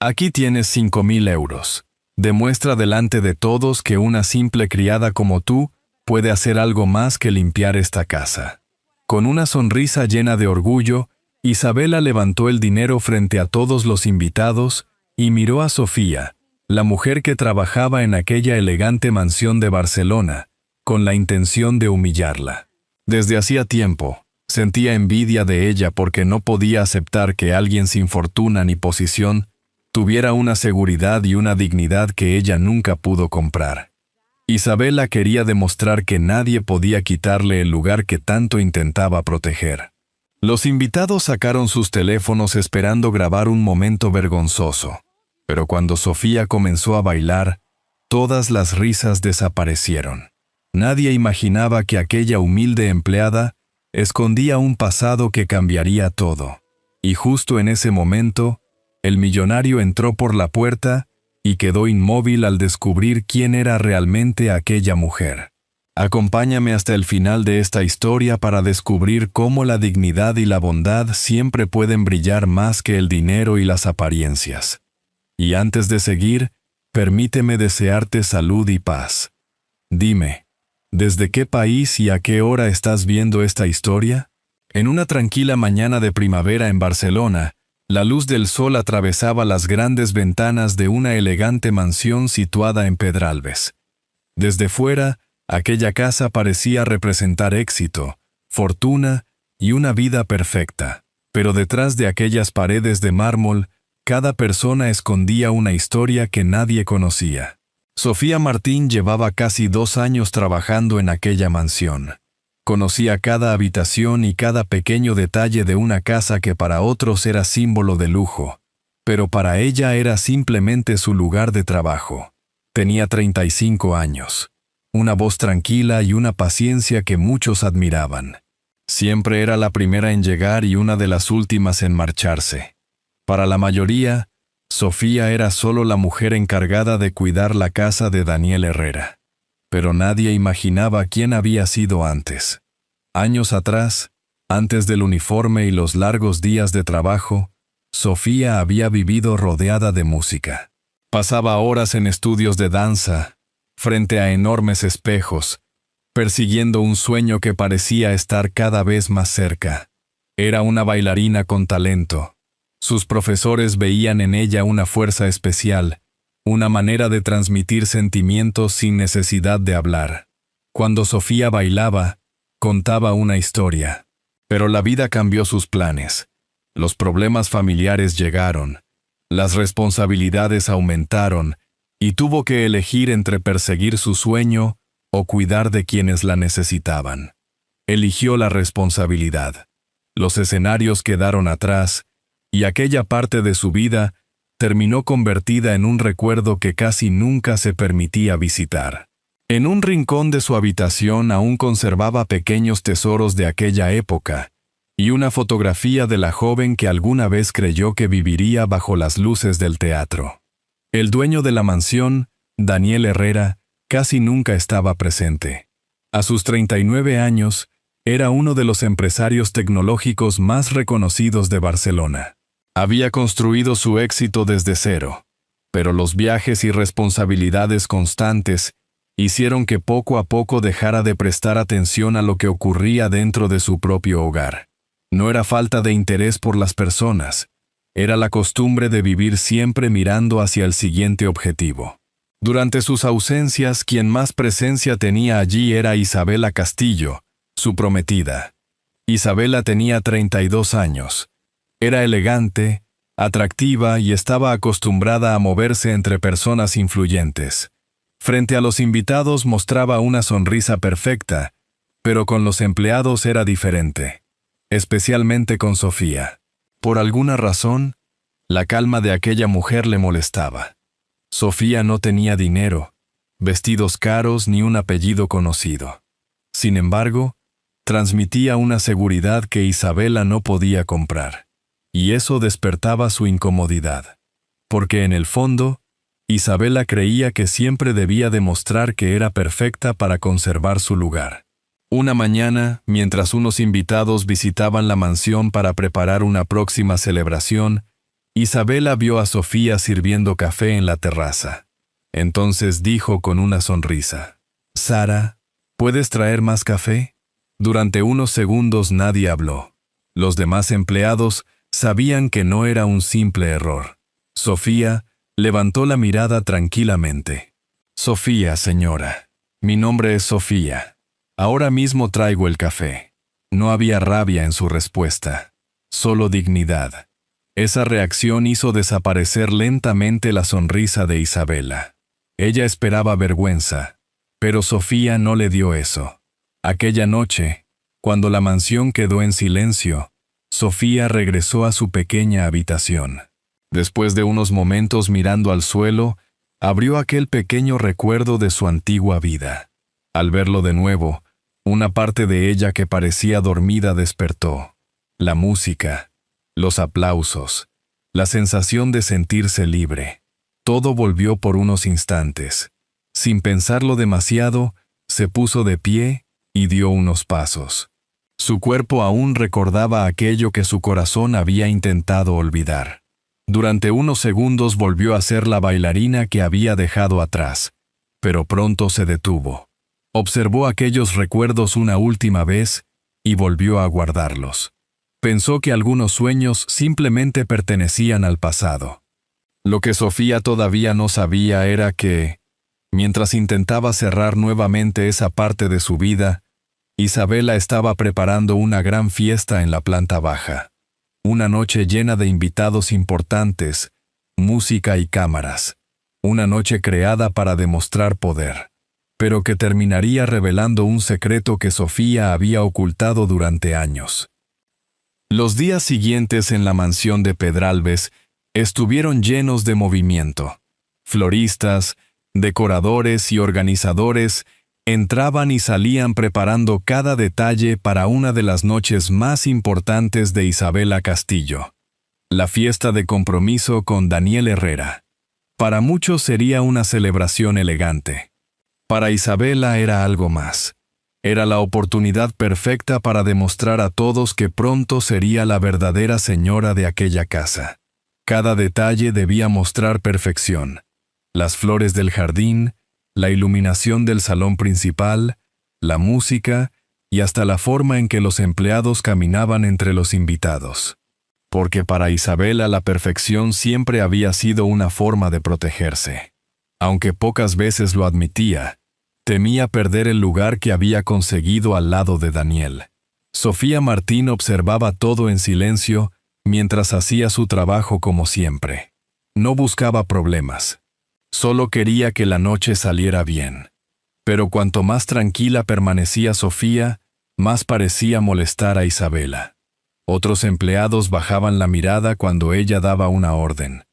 Aquí tienes 5.000 euros. Demuestra delante de todos que una simple criada como tú puede hacer algo más que limpiar esta casa. Con una sonrisa llena de orgullo, Isabela levantó el dinero frente a todos los invitados y miró a Sofía, la mujer que trabajaba en aquella elegante mansión de Barcelona, con la intención de humillarla. Desde hacía tiempo, sentía envidia de ella porque no podía aceptar que alguien sin fortuna ni posición tuviera una seguridad y una dignidad que ella nunca pudo comprar. Isabela quería demostrar que nadie podía quitarle el lugar que tanto intentaba proteger. Los invitados sacaron sus teléfonos esperando grabar un momento vergonzoso, pero cuando Sofía comenzó a bailar, todas las risas desaparecieron. Nadie imaginaba que aquella humilde empleada escondía un pasado que cambiaría todo. Y justo en ese momento, el millonario entró por la puerta y quedó inmóvil al descubrir quién era realmente aquella mujer. Acompáñame hasta el final de esta historia para descubrir cómo la dignidad y la bondad siempre pueden brillar más que el dinero y las apariencias. Y antes de seguir, permíteme desearte salud y paz. Dime, ¿desde qué país y a qué hora estás viendo esta historia? En una tranquila mañana de primavera en Barcelona, la luz del sol atravesaba las grandes ventanas de una elegante mansión situada en Pedralbes. Desde fuera, aquella casa parecía representar éxito, fortuna y una vida perfecta, pero detrás de aquellas paredes de mármol, cada persona escondía una historia que nadie conocía. Sofía Martín llevaba casi 2 años trabajando en aquella mansión. Conocía cada habitación y cada pequeño detalle de una casa que para otros era símbolo de lujo, pero para ella era simplemente su lugar de trabajo. Tenía 35 años, una voz tranquila y una paciencia que muchos admiraban. Siempre era la primera en llegar y una de las últimas en marcharse. Para la mayoría, Sofía era solo la mujer encargada de cuidar la casa de Daniel Herrera. Pero nadie imaginaba quién había sido antes. Años atrás, antes del uniforme y los largos días de trabajo, Sofía había vivido rodeada de música. Pasaba horas en estudios de danza, frente a enormes espejos, persiguiendo un sueño que parecía estar cada vez más cerca. Era una bailarina con talento. Sus profesores veían en ella una fuerza especial, una manera de transmitir sentimientos sin necesidad de hablar. Cuando Sofía bailaba, contaba una historia. Pero la vida cambió sus planes. Los problemas familiares llegaron, las responsabilidades aumentaron, y tuvo que elegir entre perseguir su sueño o cuidar de quienes la necesitaban. Eligió la responsabilidad. Los escenarios quedaron atrás, y aquella parte de su vida terminó convertida en un recuerdo que casi nunca se permitía visitar. En un rincón de su habitación aún conservaba pequeños tesoros de aquella época, y una fotografía de la joven que alguna vez creyó que viviría bajo las luces del teatro. El dueño de la mansión, Daniel Herrera, casi nunca estaba presente. A sus 39 años, era uno de los empresarios tecnológicos más reconocidos de Barcelona. Había construido su éxito desde cero, pero los viajes y responsabilidades constantes hicieron que poco a poco dejara de prestar atención a lo que ocurría dentro de su propio hogar. No era falta de interés por las personas, era la costumbre de vivir siempre mirando hacia el siguiente objetivo. Durante sus ausencias, quien más presencia tenía allí era Isabela Castillo, su prometida. Isabela tenía 32 años. Era elegante, atractiva y estaba acostumbrada a moverse entre personas influyentes. Frente a los invitados mostraba una sonrisa perfecta, pero con los empleados era diferente, especialmente con Sofía. Por alguna razón, la calma de aquella mujer le molestaba. Sofía no tenía dinero, vestidos caros ni un apellido conocido. Sin embargo, transmitía una seguridad que Isabela no podía comprar. Y eso despertaba su incomodidad, porque en el fondo, Isabela creía que siempre debía demostrar que era perfecta para conservar su lugar. Una mañana, mientras unos invitados visitaban la mansión para preparar una próxima celebración, Isabela vio a Sofía sirviendo café en la terraza. Entonces dijo con una sonrisa: «Sara, ¿puedes traer más café?». Durante unos segundos nadie habló. Los demás empleados sabían que no era un simple error. Sofía levantó la mirada tranquilamente. «Sofía, señora. Mi nombre es Sofía. Ahora mismo traigo el café». No había rabia en su respuesta, solo dignidad. Esa reacción hizo desaparecer lentamente la sonrisa de Isabela. Ella esperaba vergüenza, pero Sofía no le dio eso. Aquella noche, cuando la mansión quedó en silencio, Sofía regresó a su pequeña habitación. Después de unos momentos mirando al suelo, abrió aquel pequeño recuerdo de su antigua vida. Al verlo de nuevo, una parte de ella que parecía dormida despertó. La música, los aplausos, la sensación de sentirse libre. Todo volvió por unos instantes. Sin pensarlo demasiado, se puso de pie y dio unos pasos. Su cuerpo aún recordaba aquello que su corazón había intentado olvidar. Durante unos segundos volvió a ser la bailarina que había dejado atrás, pero pronto se detuvo. Observó aquellos recuerdos una última vez y volvió a guardarlos. Pensó que algunos sueños simplemente pertenecían al pasado. Lo que Sofía todavía no sabía era que, mientras intentaba cerrar nuevamente esa parte de su vida, Isabela estaba preparando una gran fiesta en la planta baja. Una noche llena de invitados importantes, música y cámaras. Una noche creada para demostrar poder, pero que terminaría revelando un secreto que Sofía había ocultado durante años. Los días siguientes en la mansión de Pedralbes estuvieron llenos de movimiento. Floristas, decoradores y organizadores entraban y salían preparando cada detalle para una de las noches más importantes de Isabela Castillo, la fiesta de compromiso con Daniel Herrera. Para muchos sería una celebración elegante. Para Isabela era algo más. Era la oportunidad perfecta para demostrar a todos que pronto sería la verdadera señora de aquella casa. Cada detalle debía mostrar perfección. Las flores del jardín, la iluminación del salón principal, la música y hasta la forma en que los empleados caminaban entre los invitados. Porque para Isabela la perfección siempre había sido una forma de protegerse. Aunque pocas veces lo admitía, temía perder el lugar que había conseguido al lado de Daniel. Sofía Martín observaba todo en silencio mientras hacía su trabajo como siempre. No buscaba problemas. Solo quería que la noche saliera bien. Pero cuanto más tranquila permanecía Sofía, más parecía molestar a Isabela. Otros empleados bajaban la mirada cuando ella daba una orden.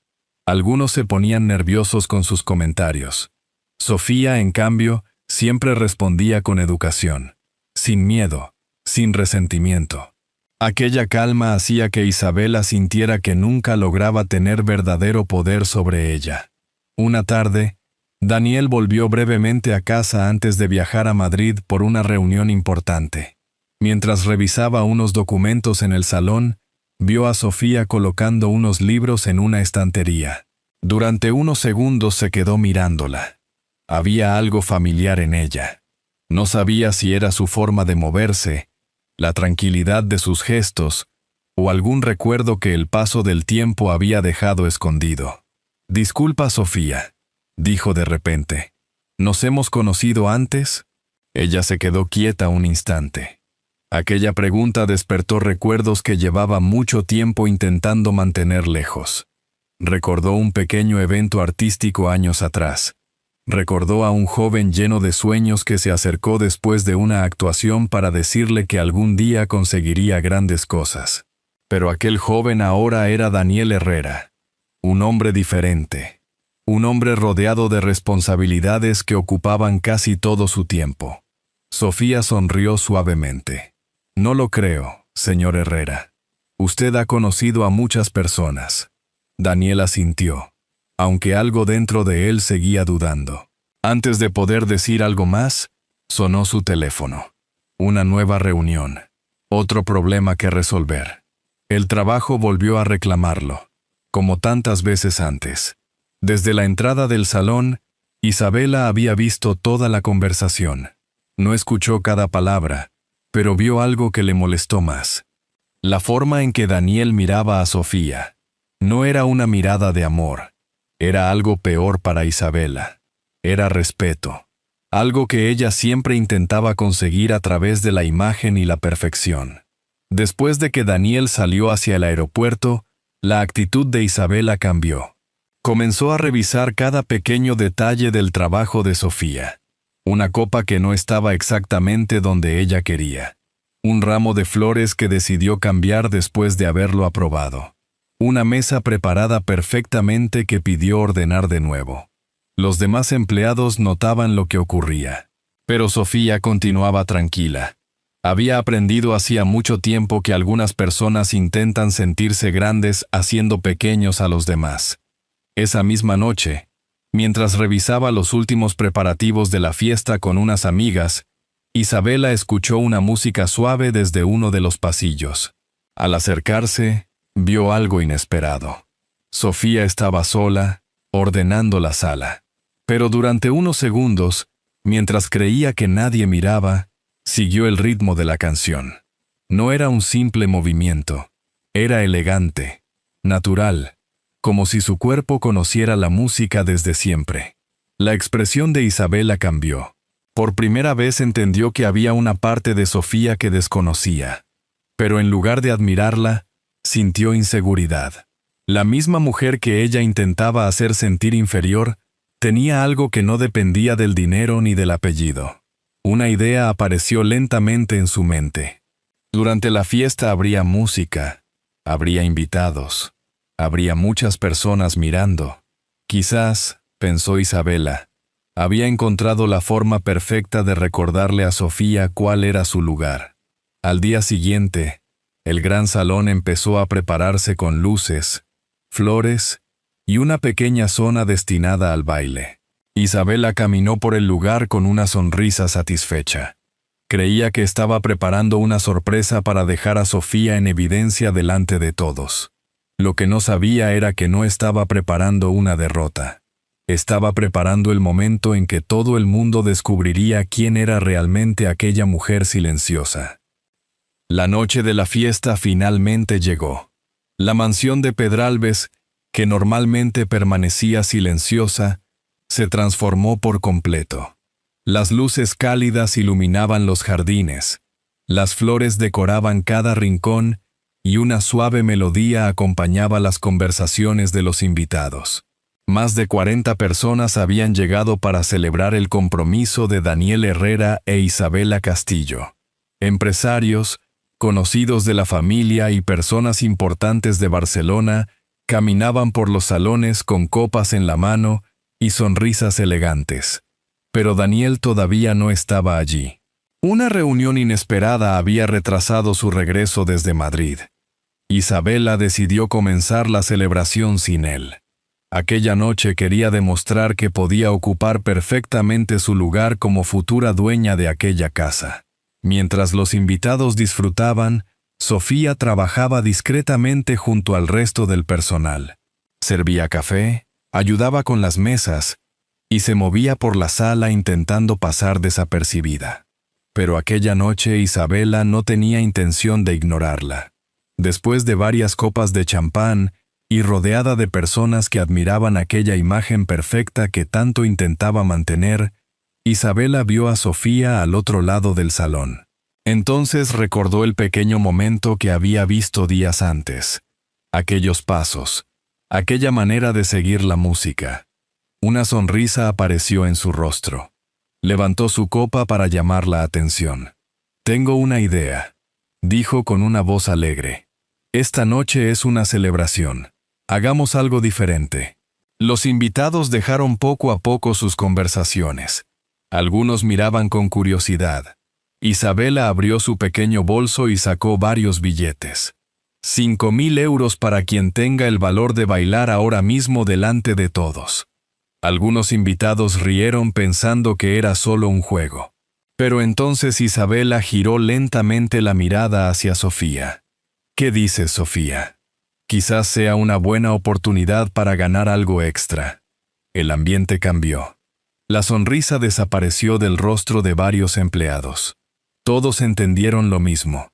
Algunos se ponían nerviosos con sus comentarios. Sofía, en cambio, siempre respondía con educación, sin miedo, sin resentimiento. Aquella calma hacía que Isabela sintiera que nunca lograba tener verdadero poder sobre ella. Una tarde, Daniel volvió brevemente a casa antes de viajar a Madrid por una reunión importante. Mientras revisaba unos documentos en el salón, vio a Sofía colocando unos libros en una estantería. Durante unos segundos se quedó mirándola. Había algo familiar en ella. No sabía si era su forma de moverse, la tranquilidad de sus gestos, o algún recuerdo que el paso del tiempo había dejado escondido. «Disculpa, Sofía», dijo de repente. «¿Nos hemos conocido antes?». Ella se quedó quieta un instante. Aquella pregunta despertó recuerdos que llevaba mucho tiempo intentando mantener lejos. Recordó un pequeño evento artístico años atrás. Recordó a un joven lleno de sueños que se acercó después de una actuación para decirle que algún día conseguiría grandes cosas. Pero aquel joven ahora era Daniel Herrera. Un hombre diferente. Un hombre rodeado de responsabilidades que ocupaban casi todo su tiempo. Sofía sonrió suavemente. «No lo creo, señor Herrera. Usted ha conocido a muchas personas». Daniel asintió, aunque algo dentro de él seguía dudando. Antes de poder decir algo más, sonó su teléfono. Una nueva reunión. Otro problema que resolver. El trabajo volvió a reclamarlo. como tantas veces antes. Desde la entrada del salón, Isabela había visto toda la conversación. No escuchó cada palabra, pero vio algo que le molestó más. La forma en que Daniel miraba a Sofía. No era una mirada de amor. Era algo peor para Isabela. Era respeto. Algo que ella siempre intentaba conseguir a través de la imagen y la perfección. Después de que Daniel salió hacia el aeropuerto, la actitud de Isabela cambió. Comenzó a revisar cada pequeño detalle del trabajo de Sofía. Una copa que no estaba exactamente donde ella quería. Un ramo de flores que decidió cambiar después de haberlo aprobado. Una mesa preparada perfectamente que pidió ordenar de nuevo. Los demás empleados notaban lo que ocurría. Pero Sofía continuaba tranquila. Había aprendido hacía mucho tiempo que algunas personas intentan sentirse grandes haciendo pequeños a los demás. Esa misma noche, mientras revisaba los últimos preparativos de la fiesta con unas amigas, Isabela escuchó una música suave desde uno de los pasillos. Al acercarse, vio algo inesperado. Sofía estaba sola, ordenando la sala. Pero durante unos segundos, mientras creía que nadie miraba, siguió el ritmo de la canción. No era un simple movimiento. Era elegante, natural, como si su cuerpo conociera la música desde siempre. La expresión de Isabela cambió. Por primera vez entendió que había una parte de Sofía que desconocía. Pero en lugar de admirarla, sintió inseguridad. La misma mujer que ella intentaba hacer sentir inferior, tenía algo que no dependía del dinero ni del apellido. Una idea apareció lentamente en su mente. Durante la fiesta habría música, habría invitados, habría muchas personas mirando. Quizás, pensó Isabela, había encontrado la forma perfecta de recordarle a Sofía cuál era su lugar. Al día siguiente, el gran salón empezó a prepararse con luces, flores y una pequeña zona destinada al baile. Isabela caminó por el lugar con una sonrisa satisfecha. Creía que estaba preparando una sorpresa para dejar a Sofía en evidencia delante de todos. Lo que no sabía era que no estaba preparando una derrota. Estaba preparando el momento en que todo el mundo descubriría quién era realmente aquella mujer silenciosa. La noche de la fiesta finalmente llegó. La mansión de Pedralbes, que normalmente permanecía silenciosa, se transformó por completo. Las luces cálidas iluminaban los jardines, las flores decoraban cada rincón y una suave melodía acompañaba las conversaciones de los invitados. Más de 40 personas habían llegado para celebrar el compromiso de Daniel Herrera e Isabela Castillo. Empresarios, conocidos de la familia y personas importantes de Barcelona caminaban por los salones con copas en la mano y sonrisas elegantes. Pero Daniel todavía no estaba allí. Una reunión inesperada había retrasado su regreso desde Madrid. Isabela decidió comenzar la celebración sin él. Aquella noche quería demostrar que podía ocupar perfectamente su lugar como futura dueña de aquella casa. Mientras los invitados disfrutaban, Sofía trabajaba discretamente junto al resto del personal. Servía café, ayudaba con las mesas y se movía por la sala intentando pasar desapercibida. Pero aquella noche Isabela no tenía intención de ignorarla. Después de varias copas de champán y rodeada de personas que admiraban aquella imagen perfecta que tanto intentaba mantener, Isabela vio a Sofía al otro lado del salón. Entonces recordó el pequeño momento que había visto días antes. Aquellos pasos, aquella manera de seguir la música. Una sonrisa apareció en su rostro. Levantó su copa para llamar la atención. «Tengo una idea», dijo con una voz alegre. «Esta noche es una celebración. Hagamos algo diferente». Los invitados dejaron poco a poco sus conversaciones. Algunos miraban con curiosidad. Isabela abrió su pequeño bolso y sacó varios billetes. 5.000 euros para quien tenga el valor de bailar ahora mismo delante de todos. Algunos invitados rieron pensando que era solo un juego. Pero entonces Isabela giró lentamente la mirada hacia Sofía. «¿Qué dices, Sofía? Quizás sea una buena oportunidad para ganar algo extra. El ambiente cambió. La sonrisa desapareció del rostro de varios empleados. Todos entendieron lo mismo.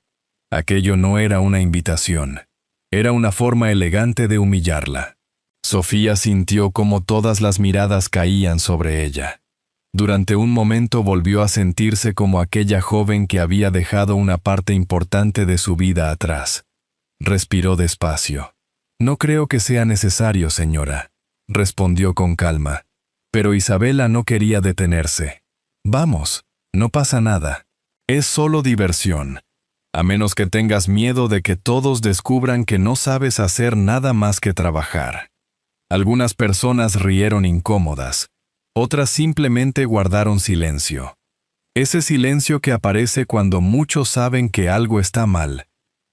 Aquello no era una invitación. Era una forma elegante de humillarla. Sofía sintió cómo todas las miradas caían sobre ella. Durante un momento volvió a sentirse como aquella joven que había dejado una parte importante de su vida atrás. Respiró despacio. «No creo que sea necesario, señora», respondió con calma. Pero Isabela no quería detenerse. «Vamos, no pasa nada. Es solo diversión. A menos que tengas miedo de que todos descubran que no sabes hacer nada más que trabajar». Algunas personas rieron incómodas. Otras simplemente guardaron silencio. Ese silencio que aparece cuando muchos saben que algo está mal,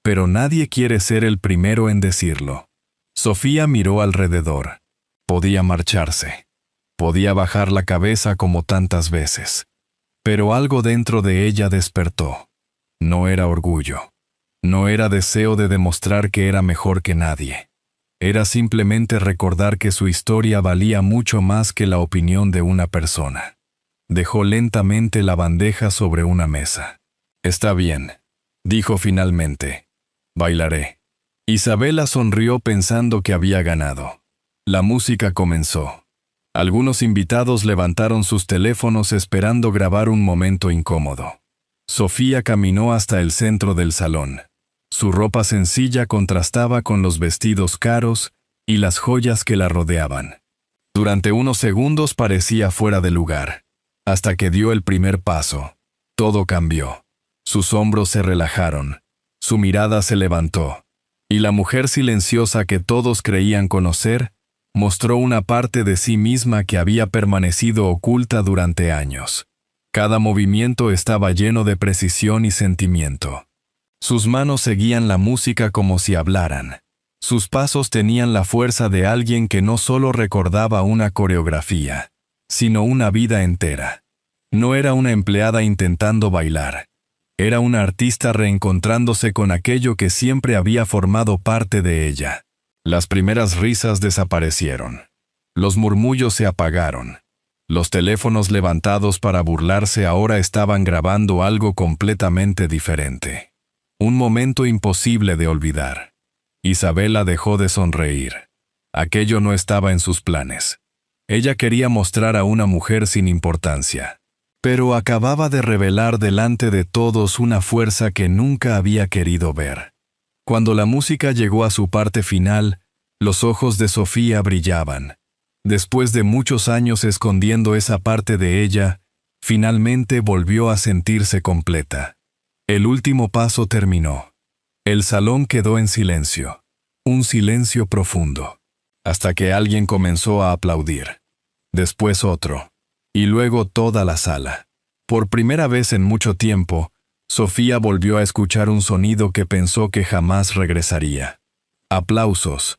pero nadie quiere ser el primero en decirlo. Sofía miró alrededor. Podía marcharse. Podía bajar la cabeza como tantas veces. Pero algo dentro de ella despertó. No era orgullo. No era deseo de demostrar que era mejor que nadie. Era simplemente recordar que su historia valía mucho más que la opinión de una persona. Dejó lentamente la bandeja sobre una mesa. «Está bien», dijo finalmente. «Bailaré». Isabela sonrió pensando que había ganado. La música comenzó. Algunos invitados levantaron sus teléfonos esperando grabar un momento incómodo. Sofía caminó hasta el centro del salón. Su ropa sencilla contrastaba con los vestidos caros y las joyas que la rodeaban. Durante unos segundos parecía fuera de lugar, hasta que dio el primer paso. Todo cambió. Sus hombros se relajaron, su mirada se levantó, y la mujer silenciosa que todos creían conocer mostró una parte de sí misma que había permanecido oculta durante años. Cada movimiento estaba lleno de precisión y sentimiento. Sus manos seguían la música como si hablaran. Sus pasos tenían la fuerza de alguien que no solo recordaba una coreografía, sino una vida entera. No era una empleada intentando bailar. Era una artista reencontrándose con aquello que siempre había formado parte de ella. Las primeras risas desaparecieron. Los murmullos se apagaron. Los teléfonos levantados para burlarse ahora estaban grabando algo completamente diferente. Un momento imposible de olvidar. Isabela dejó de sonreír. Aquello no estaba en sus planes. Ella quería mostrar a una mujer sin importancia. Pero acababa de revelar delante de todos una fuerza que nunca había querido ver. Cuando la música llegó a su parte final, los ojos de Sofía brillaban. Después de muchos años escondiendo esa parte de ella, finalmente volvió a sentirse completa. El último paso terminó. El salón quedó en silencio. Un silencio profundo. Hasta que alguien comenzó a aplaudir. Después otro. Y luego toda la sala. Por primera vez en mucho tiempo, Sofía volvió a escuchar un sonido que pensó que jamás regresaría. Aplausos.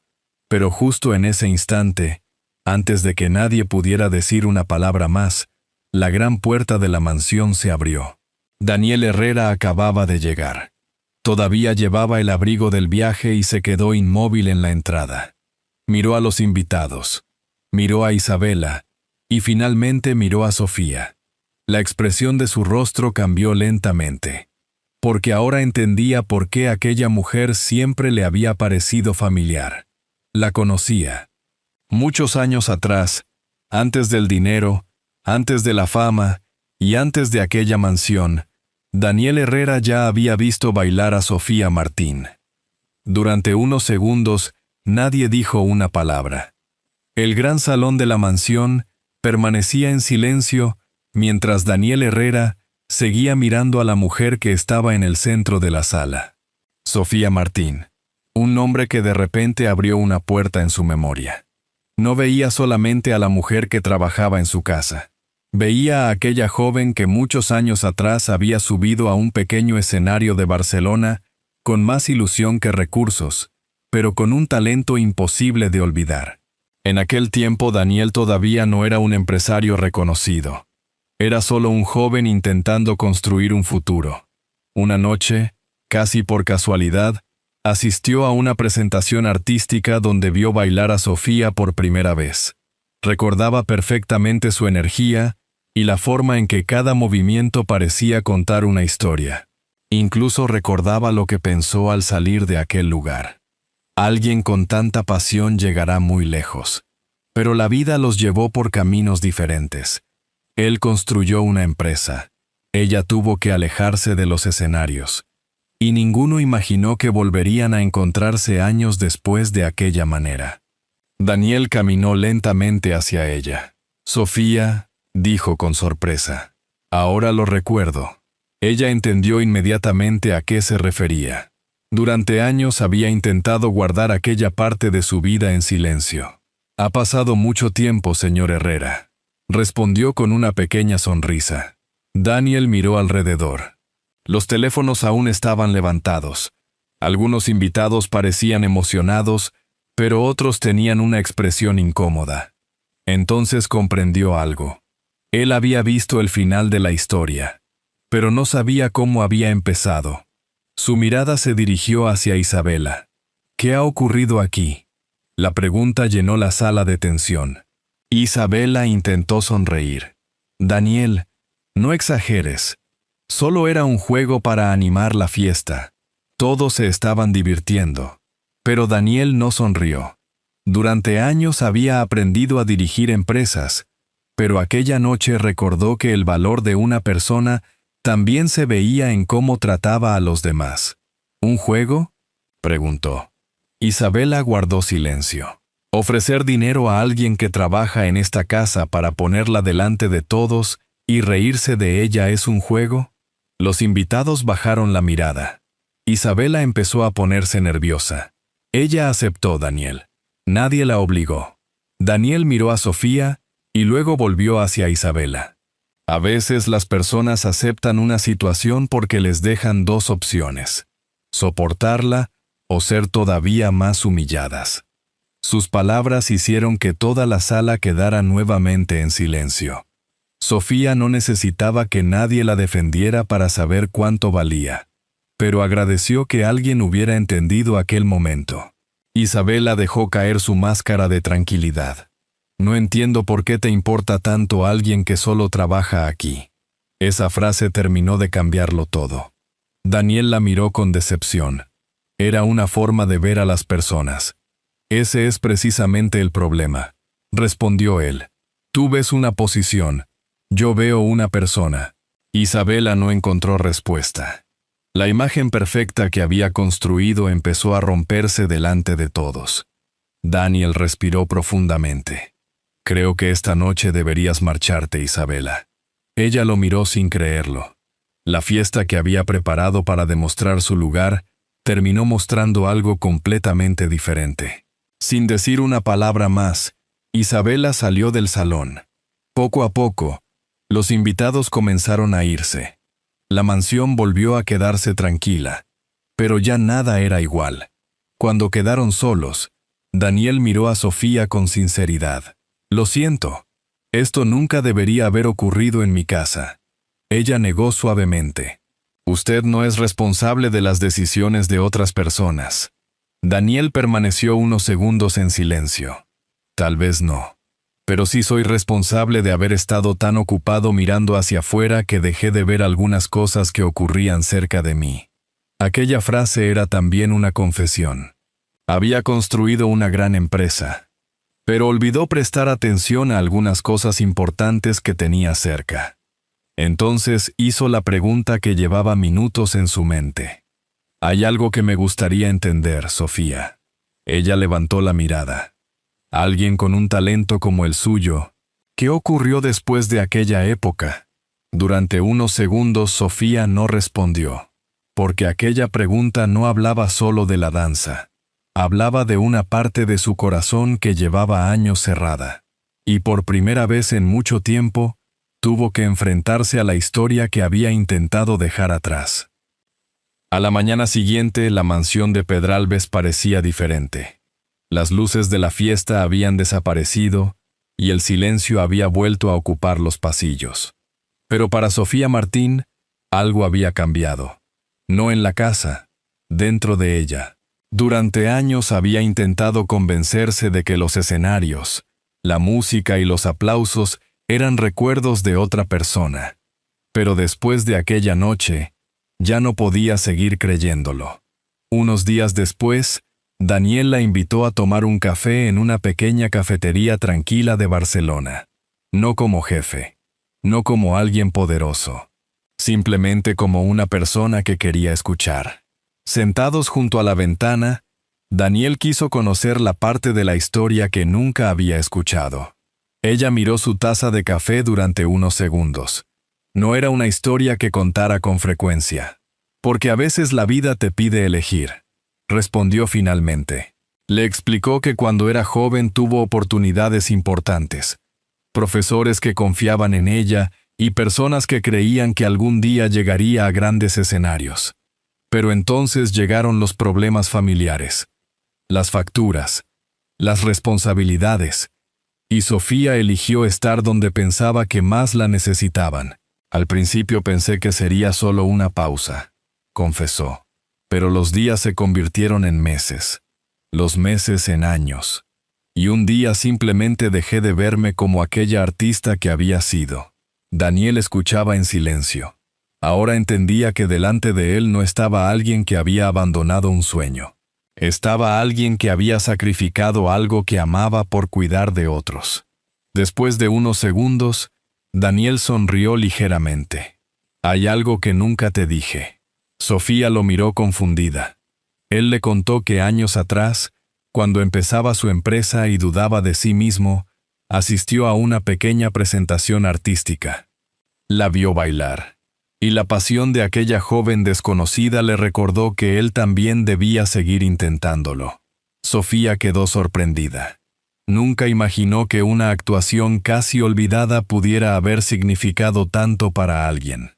Pero justo en ese instante, antes de que nadie pudiera decir una palabra más, la gran puerta de la mansión se abrió. Daniel Herrera acababa de llegar. Todavía llevaba el abrigo del viaje y se quedó inmóvil en la entrada. Miró a los invitados. Miró a Isabela. Y finalmente miró a Sofía. La expresión de su rostro cambió lentamente. Porque ahora entendía por qué aquella mujer siempre le había parecido familiar. La conocía. Muchos años atrás, antes del dinero, antes de la fama y antes de aquella mansión, Daniel Herrera ya había visto bailar a Sofía Martín. Durante unos segundos, nadie dijo una palabra. El gran salón de la mansión permanecía en silencio mientras Daniel Herrera seguía mirando a la mujer que estaba en el centro de la sala. Sofía Martín, un nombre que de repente abrió una puerta en su memoria. No veía solamente a la mujer que trabajaba en su casa. Veía a aquella joven que muchos años atrás había subido a un pequeño escenario de Barcelona con más ilusión que recursos, pero con un talento imposible de olvidar. En aquel tiempo Daniel todavía no era un empresario reconocido. Era solo un joven intentando construir un futuro. Una noche, casi por casualidad, Asistió a una presentación artística donde vio bailar a Sofía por primera vez. Recordaba perfectamente su energía y la forma en que cada movimiento parecía contar una historia. Incluso recordaba lo que pensó al salir de aquel lugar. Alguien con tanta pasión llegará muy lejos. Pero la vida los llevó por caminos diferentes. Él construyó una empresa. Ella tuvo que alejarse de los escenarios. Y ninguno imaginó que volverían a encontrarse años después de aquella manera. Daniel caminó lentamente hacia ella. «Sofía», dijo con sorpresa. «Ahora lo recuerdo». Ella entendió inmediatamente a qué se refería. Durante años había intentado guardar aquella parte de su vida en silencio. «Ha pasado mucho tiempo, señor Herrera», respondió con una pequeña sonrisa. Daniel miró alrededor. Los teléfonos aún estaban levantados. Algunos invitados parecían emocionados, pero otros tenían una expresión incómoda. Entonces comprendió algo. Él había visto el final de la historia, pero no sabía cómo había empezado. Su mirada se dirigió hacia Isabela. «¿Qué ha ocurrido aquí?». La pregunta llenó la sala de tensión. Isabela intentó sonreír. «Daniel, no exageres. Solo era un juego para animar la fiesta. Todos se estaban divirtiendo». Pero Daniel no sonrió. Durante años había aprendido a dirigir empresas, pero aquella noche recordó que el valor de una persona también se veía en cómo trataba a los demás. «¿Un juego?», preguntó. Isabela guardó silencio. «Ofrecer dinero a alguien que trabaja en esta casa para ponerla delante de todos y reírse de ella es un juego». Los invitados bajaron la mirada. Isabela empezó a ponerse nerviosa. Ella aceptó, Daniel. Nadie la obligó. Daniel miró a Sofía y luego volvió hacia Isabela. A veces las personas aceptan una situación porque les dejan dos opciones: soportarla o ser todavía más humilladas. Sus palabras hicieron que toda la sala quedara nuevamente en silencio. Sofía no necesitaba que nadie la defendiera para saber cuánto valía, pero agradeció que alguien hubiera entendido aquel momento. Isabela dejó caer su máscara de tranquilidad. «No entiendo por qué te importa tanto alguien que solo trabaja aquí». Esa frase terminó de cambiarlo todo. Daniel la miró con decepción. Era una forma de ver a las personas. «Ese es precisamente el problema», respondió él. «Tú ves una posición. Yo veo una persona». Isabela no encontró respuesta. La imagen perfecta que había construido empezó a romperse delante de todos. Daniel respiró profundamente. «Creo que esta noche deberías marcharte, Isabela». Ella lo miró sin creerlo. La fiesta que había preparado para demostrar su lugar terminó mostrando algo completamente diferente. Sin decir una palabra más, Isabela salió del salón. Poco a poco, los invitados comenzaron a irse. La mansión volvió a quedarse tranquila, pero ya nada era igual. Cuando quedaron solos, Daniel miró a Sofía con sinceridad. «Lo siento. Esto nunca debería haber ocurrido en mi casa». Ella negó suavemente. «Usted no es responsable de las decisiones de otras personas». Daniel permaneció unos segundos en silencio. «Tal vez no. Pero sí soy responsable de haber estado tan ocupado mirando hacia afuera que dejé de ver algunas cosas que ocurrían cerca de mí». Aquella frase era también una confesión. Había construido una gran empresa, pero olvidó prestar atención a algunas cosas importantes que tenía cerca. Entonces hizo la pregunta que llevaba minutos en su mente. «Hay algo que me gustaría entender, Sofía». Ella levantó la mirada. «Alguien con un talento como el suyo, ¿qué ocurrió después de aquella época?». Durante unos segundos Sofía no respondió, porque aquella pregunta no hablaba solo de la danza. Hablaba de una parte de su corazón que llevaba años cerrada. Y por primera vez en mucho tiempo, tuvo que enfrentarse a la historia que había intentado dejar atrás. A la mañana siguiente, la mansión de Pedralbes parecía diferente. Las luces de la fiesta habían desaparecido y el silencio había vuelto a ocupar los pasillos. Pero para Sofía Martín, algo había cambiado. No en la casa, dentro de ella. Durante años había intentado convencerse de que los escenarios, la música y los aplausos eran recuerdos de otra persona. Pero después de aquella noche, ya no podía seguir creyéndolo. Unos días después, Daniel la invitó a tomar un café en una pequeña cafetería tranquila de Barcelona. No como jefe, no como alguien poderoso, simplemente como una persona que quería escuchar. Sentados junto a la ventana, Daniel quiso conocer la parte de la historia que nunca había escuchado. Ella miró su taza de café durante unos segundos. No era una historia que contara con frecuencia, porque a veces la vida te pide elegir, respondió finalmente. Le explicó que cuando era joven tuvo oportunidades importantes, profesores que confiaban en ella y personas que creían que algún día llegaría a grandes escenarios. Pero entonces llegaron los problemas familiares, las facturas, las responsabilidades, y Sofía eligió estar donde pensaba que más la necesitaban. Al principio pensé que sería solo una pausa, confesó, pero los días se convirtieron en meses, los meses en años, y un día simplemente dejé de verme como aquella artista que había sido. Daniel escuchaba en silencio. Ahora entendía que delante de él no estaba alguien que había abandonado un sueño. Estaba alguien que había sacrificado algo que amaba por cuidar de otros. Después de unos segundos, Daniel sonrió ligeramente. «Hay algo que nunca te dije». Sofía lo miró confundida. Él le contó que años atrás, cuando empezaba su empresa y dudaba de sí mismo, asistió a una pequeña presentación artística. La vio bailar, y la pasión de aquella joven desconocida le recordó que él también debía seguir intentándolo. Sofía quedó sorprendida. Nunca imaginó que una actuación casi olvidada pudiera haber significado tanto para alguien.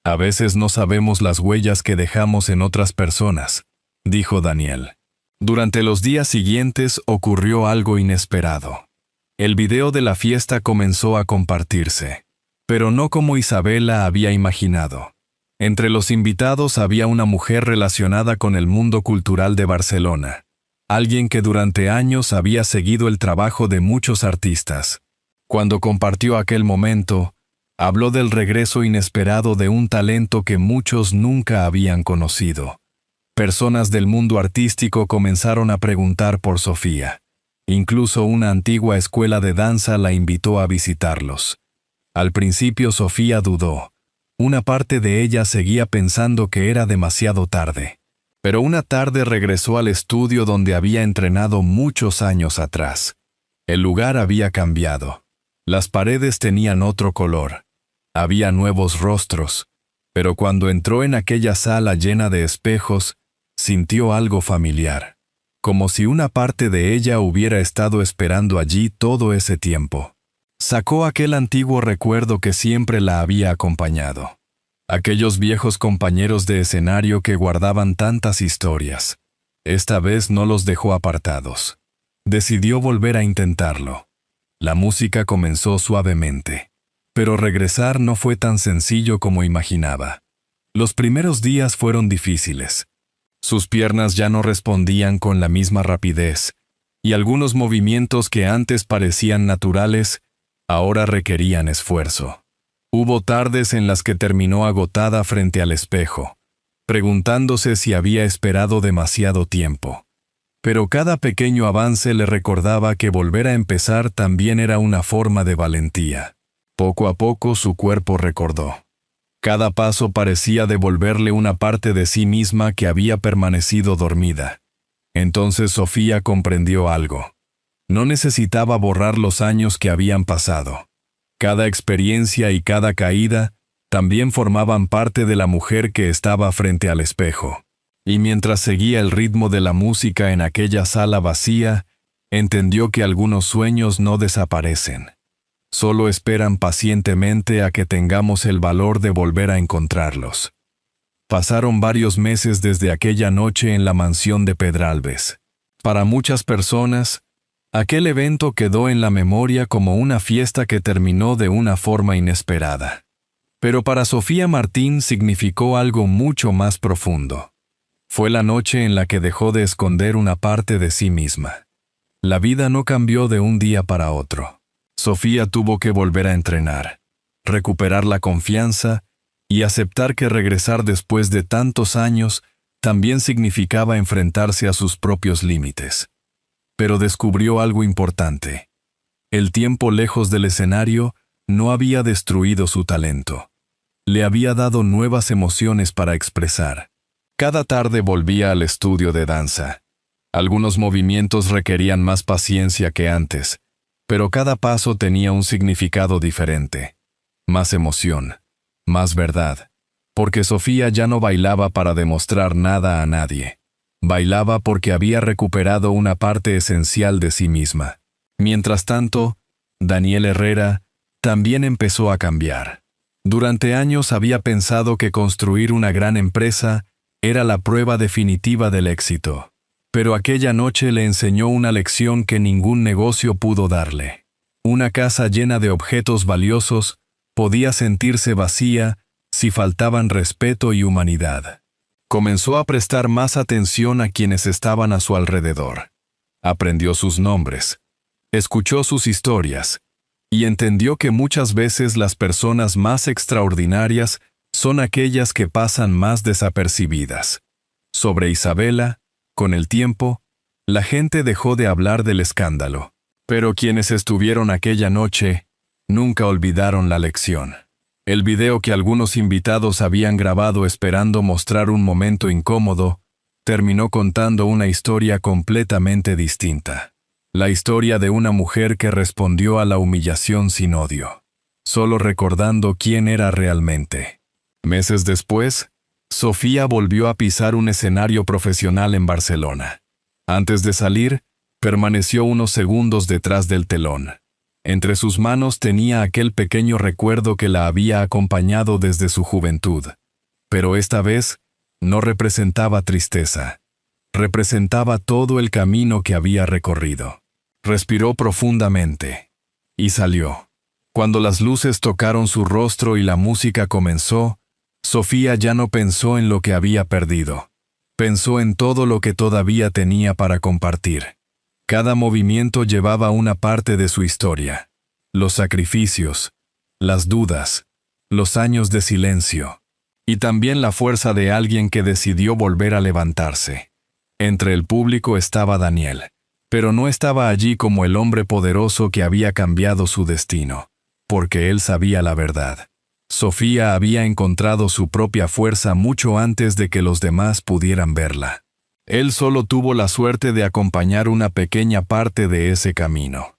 A veces no sabemos las huellas que dejamos en otras personas, dijo Daniel. Durante los días siguientes ocurrió algo inesperado. El video de la fiesta comenzó a compartirse, pero no como Isabela había imaginado. Entre los invitados había una mujer relacionada con el mundo cultural de Barcelona. Alguien que durante años había seguido el trabajo de muchos artistas. Cuando compartió aquel momento, habló del regreso inesperado de un talento que muchos nunca habían conocido. Personas del mundo artístico comenzaron a preguntar por Sofía. Incluso una antigua escuela de danza la invitó a visitarlos. Al principio Sofía dudó. Una parte de ella seguía pensando que era demasiado tarde. Pero una tarde regresó al estudio donde había entrenado muchos años atrás. El lugar había cambiado. Las paredes tenían otro color. Había nuevos rostros. Pero cuando entró en aquella sala llena de espejos, sintió algo familiar. Como si una parte de ella hubiera estado esperando allí todo ese tiempo. Sacó aquel antiguo recuerdo que siempre la había acompañado. Aquellos viejos compañeros de escenario que guardaban tantas historias. Esta vez no los dejó apartados. Decidió volver a intentarlo. La música comenzó suavemente. Pero regresar no fue tan sencillo como imaginaba. Los primeros días fueron difíciles. Sus piernas ya no respondían con la misma rapidez, y algunos movimientos que antes parecían naturales, ahora requerían esfuerzo. Hubo tardes en las que terminó agotada frente al espejo, preguntándose si había esperado demasiado tiempo. Pero cada pequeño avance le recordaba que volver a empezar también era una forma de valentía. Poco a poco su cuerpo recordó. Cada paso parecía devolverle una parte de sí misma que había permanecido dormida. Entonces Sofía comprendió algo. No necesitaba borrar los años que habían pasado. Cada experiencia y cada caída también formaban parte de la mujer que estaba frente al espejo. Y mientras seguía el ritmo de la música en aquella sala vacía, entendió que algunos sueños no desaparecen. Solo esperan pacientemente a que tengamos el valor de volver a encontrarlos. Pasaron varios meses desde aquella noche en la mansión de Pedralbes. Para muchas personas, aquel evento quedó en la memoria como una fiesta que terminó de una forma inesperada. Pero para Sofía Martín significó algo mucho más profundo. Fue la noche en la que dejó de esconder una parte de sí misma. La vida no cambió de un día para otro. Sofía tuvo que volver a entrenar, recuperar la confianza y aceptar que regresar después de tantos años también significaba enfrentarse a sus propios límites. Pero descubrió algo importante. El tiempo lejos del escenario no había destruido su talento. Le había dado nuevas emociones para expresar. Cada tarde volvía al estudio de danza. Algunos movimientos requerían más paciencia que antes, pero cada paso tenía un significado diferente. Más emoción, más verdad. Porque Sofía ya no bailaba para demostrar nada a nadie. Bailaba porque había recuperado una parte esencial de sí misma. Mientras tanto, Daniel Herrera también empezó a cambiar. Durante años había pensado que construir una gran empresa era la prueba definitiva del éxito. Pero aquella noche le enseñó una lección que ningún negocio pudo darle. Una casa llena de objetos valiosos podía sentirse vacía si faltaban respeto y humanidad. Comenzó a prestar más atención a quienes estaban a su alrededor. Aprendió sus nombres, escuchó sus historias y entendió que muchas veces las personas más extraordinarias son aquellas que pasan más desapercibidas. Sobre Isabela, con el tiempo, la gente dejó de hablar del escándalo, pero quienes estuvieron aquella noche nunca olvidaron la lección. El video que algunos invitados habían grabado esperando mostrar un momento incómodo, terminó contando una historia completamente distinta. La historia de una mujer que respondió a la humillación sin odio, solo recordando quién era realmente. Meses después, Sofía volvió a pisar un escenario profesional en Barcelona. Antes de salir, permaneció unos segundos detrás del telón. Entre sus manos tenía aquel pequeño recuerdo que la había acompañado desde su juventud. Pero esta vez, no representaba tristeza. Representaba todo el camino que había recorrido. Respiró profundamente. Y salió. Cuando las luces tocaron su rostro y la música comenzó, Sofía ya no pensó en lo que había perdido. Pensó en todo lo que todavía tenía para compartir. Cada movimiento llevaba una parte de su historia. Los sacrificios, las dudas, los años de silencio. Y también la fuerza de alguien que decidió volver a levantarse. Entre el público estaba Daniel, pero no estaba allí como el hombre poderoso que había cambiado su destino, porque él sabía la verdad. Sofía había encontrado su propia fuerza mucho antes de que los demás pudieran verla. Él solo tuvo la suerte de acompañar una pequeña parte de ese camino.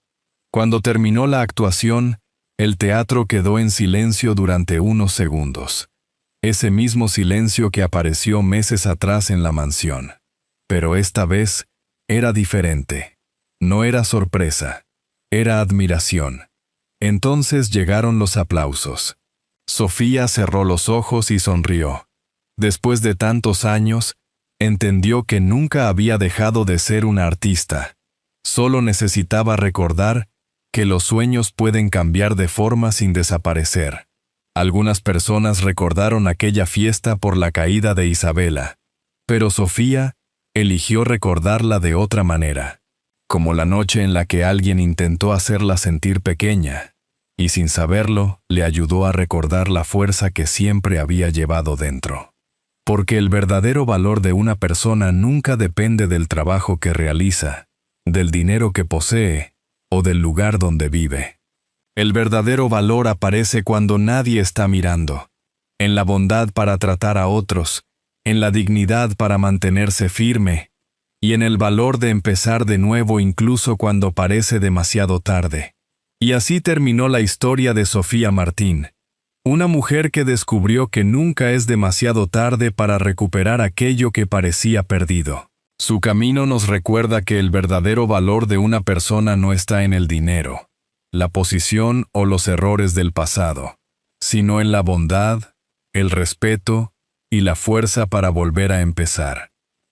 Cuando terminó la actuación, el teatro quedó en silencio durante unos segundos. Ese mismo silencio que apareció meses atrás en la mansión. Pero esta vez era diferente. No era sorpresa, era admiración. Entonces llegaron los aplausos. Sofía cerró los ojos y sonrió. Después de tantos años, entendió que nunca había dejado de ser una artista. Solo necesitaba recordar que los sueños pueden cambiar de forma sin desaparecer. Algunas personas recordaron aquella fiesta por la caída de Isabela, pero Sofía eligió recordarla de otra manera, como la noche en la que alguien intentó hacerla sentir pequeña, y sin saberlo, le ayudó a recordar la fuerza que siempre había llevado dentro. Porque el verdadero valor de una persona nunca depende del trabajo que realiza, del dinero que posee o del lugar donde vive. El verdadero valor aparece cuando nadie está mirando, en la bondad para tratar a otros, en la dignidad para mantenerse firme, y en el valor de empezar de nuevo incluso cuando parece demasiado tarde. Y así terminó la historia de Sofía Martín, una mujer que descubrió que nunca es demasiado tarde para recuperar aquello que parecía perdido. Su camino nos recuerda que el verdadero valor de una persona no está en el dinero, la posición o los errores del pasado, sino en la bondad, el respeto y la fuerza para volver a empezar.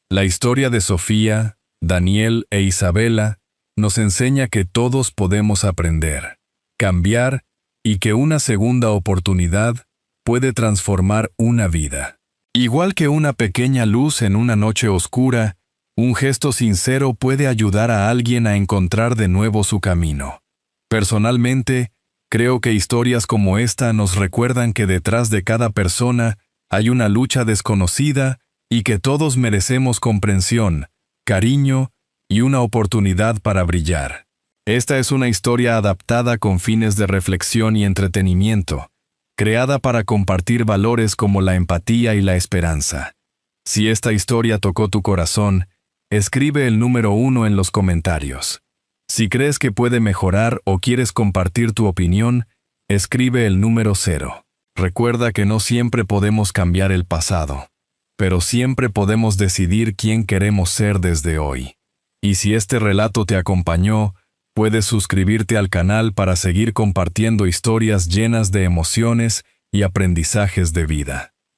La historia de Sofía, Daniel e Isabela nos enseña que todos podemos aprender, cambiar y que una segunda oportunidad puede transformar una vida. Igual que una pequeña luz en una noche oscura, un gesto sincero puede ayudar a alguien a encontrar de nuevo su camino. Personalmente, creo que historias como esta nos recuerdan que detrás de cada persona hay una lucha desconocida y que todos merecemos comprensión, cariño y una oportunidad para brillar. Esta es una historia adaptada con fines de reflexión y entretenimiento, creada para compartir valores como la empatía y la esperanza. Si esta historia tocó tu corazón, escribe el número 1 en los comentarios. Si crees que puede mejorar o quieres compartir tu opinión, escribe el número 0. Recuerda que no siempre podemos cambiar el pasado, pero siempre podemos decidir quién queremos ser desde hoy. Y si este relato te acompañó, puedes suscribirte al canal para seguir compartiendo historias llenas de emociones y aprendizajes de vida.